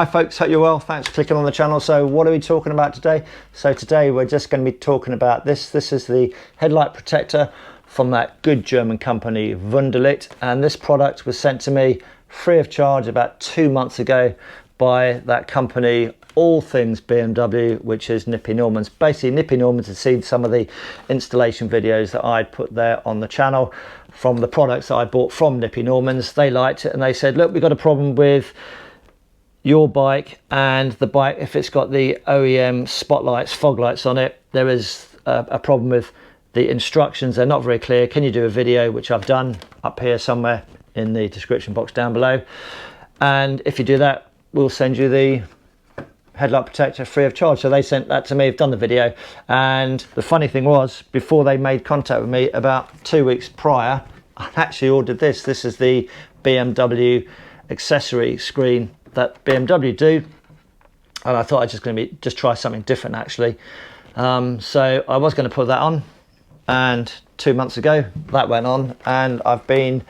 Hi folks, hope you're well. Thanks for clicking on the channel. So what are we talking about today? So today we're just going to be talking about this. This is the headlight protector from that good German company Wunderlich, and this product was sent to me free of charge about 2 months ago by that company, all things BMW, which is Nippy Normans. Basically, Nippy Normans had seen some of the installation videos that I'd put there on the channel from the products that I bought from Nippy Normans. They liked it and they said, look, we've got a problem with your bike and the bike, if it's got the OEM spotlights, fog lights on it, there is a problem with the instructions. They're not very clear. Can you do a video, which I've done up here somewhere in the description box down below, and if you do that, we'll send you the headlight protector free of charge. So they sent that to me. I've done the video, and the funny thing was, before they made contact with me, about 2 weeks prior, I actually ordered this. This is the BMW accessory screen that BMW do, and I thought I was just try something different actually. So I was going to put that on, and 2 months ago that went on, and I've been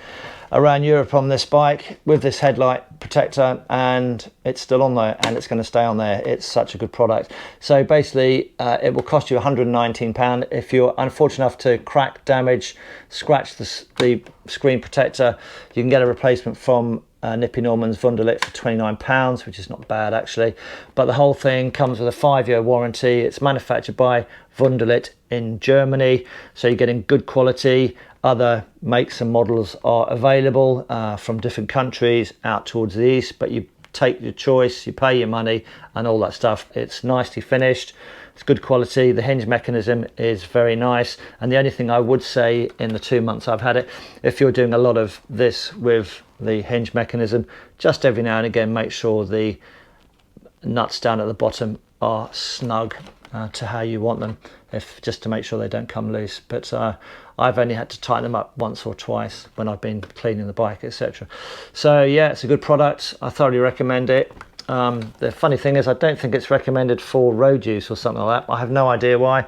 around Europe on this bike with this headlight protector, and it's still on there, and it's going to stay on there. It's such a good product. So basically it will cost you £119 if you're unfortunate enough to crack, damage, scratch the screen protector. You can get a replacement from Nippy Normans Wunderlich for £29, which is not bad actually. But the whole thing comes with a 5-year warranty. It's manufactured by Wunderlich in Germany, so you're getting good quality. Other makes and models are available from different countries out towards the east, but you take your choice, you pay your money and all that stuff. It's nicely finished, it's good quality. The hinge mechanism is very nice, and the only thing I would say in the 2 months I've had it, if you're doing a lot of this with the hinge mechanism, just every now and again make sure the nuts down at the bottom are snug to how you want them, just to make sure they don't come loose. But I've only had to tighten them up once or twice when I've been cleaning the bike, etc. So yeah, it's a good product. I thoroughly recommend it. The funny thing is, I don't think it's recommended for road use or something like that. I have no idea why.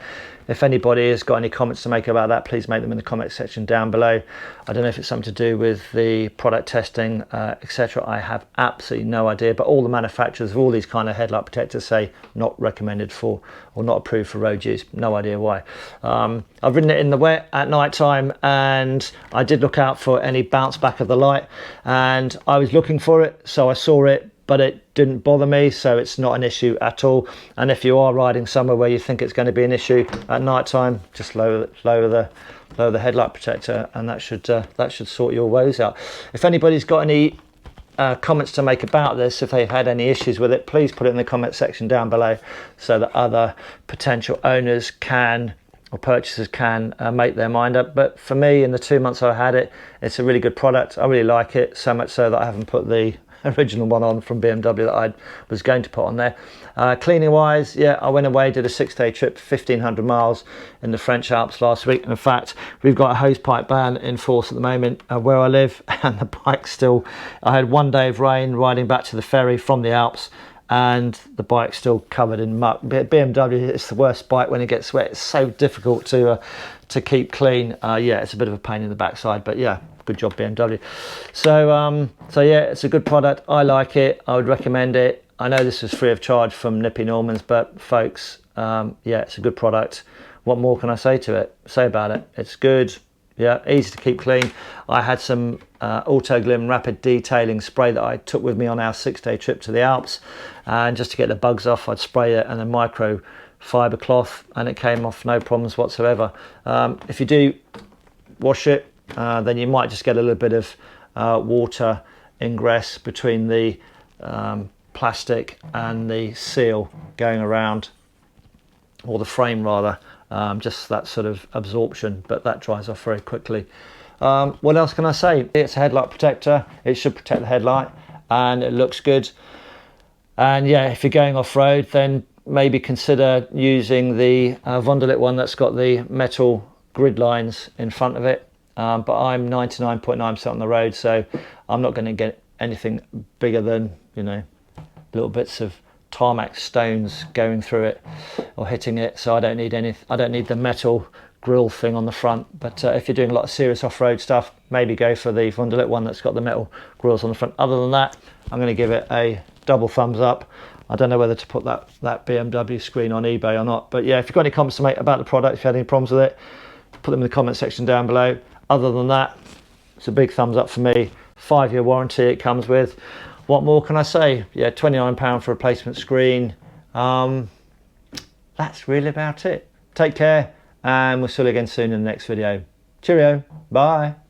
If anybody has got any comments to make about that, please make them in the comment section down below. I don't know if it's something to do with the product testing, etc. I have absolutely no idea, but all the manufacturers of all these kind of headlight protectors say not recommended for, or not approved for road use. No idea why. I've ridden it in the wet at night time, and I did look out for any bounce back of the light, and I was looking for it, so I saw it, but it didn't bother me, so it's not an issue at all. And if you are riding somewhere where you think it's going to be an issue at night time, just lower the headlight protector, and that should sort your woes out. If anybody's got any comments to make about this, if they've had any issues with it, please put it in the comment section down below, so that other potential owners can, or purchasers can, make their mind up. But for me, in the 2 months I had it, it's a really good product. I really like it, so much so that I haven't put the original one on from BMW that I was going to put on there. Cleaning wise, yeah, I went away, did a 6-day trip, 1,500 miles in the French Alps last week. In fact, we've got a hosepipe ban in force at the moment where I live, and the bike still, I had 1 day of rain riding back to the ferry from the Alps, and the bike's still covered in muck. BMW, it's the worst bike when it gets wet. It's so difficult to keep clean. Yeah, it's a bit of a pain in the backside, but yeah, good job BMW. So yeah, it's a good product. I like it. I would recommend it. I know this was free of charge from Nippy Normans, but folks, yeah, it's a good product. What more can I say about it? It's good. Yeah, easy to keep clean. I had some Autoglym rapid detailing spray that I took with me on our 6-day trip to the Alps, and just to get the bugs off, I'd spray it and a micro fiber cloth, and it came off no problems whatsoever. If you do wash it, then you might just get a little bit of water ingress between the plastic and the seal going around, or the frame rather, just that sort of absorption, but that dries off very quickly. What else can I say? It's a headlight protector. It should protect the headlight, and it looks good. And yeah, if you're going off-road, then maybe consider using the Wunderlich one that's got the metal grid lines in front of it. But I'm 99.9% on the road, so I'm not going to get anything bigger than, you know, little bits of tarmac stones going through it or hitting it. So I don't need the metal grill thing on the front. But if you're doing a lot of serious off-road stuff, maybe go for the Wunderlich one that's got the metal grills on the front. Other than that, I'm going to give it a double thumbs up. I don't know whether to put that BMW screen on eBay or not, but yeah, if you've got any comments to make about the product, if you had any problems with it, put them in the comment section down below. Other than that, it's a big thumbs up for me. 5-year warranty it comes with. What more can I say? Yeah, £29 for a replacement screen. That's really about it. Take care, and we'll see you again soon in the next video. Cheerio, bye.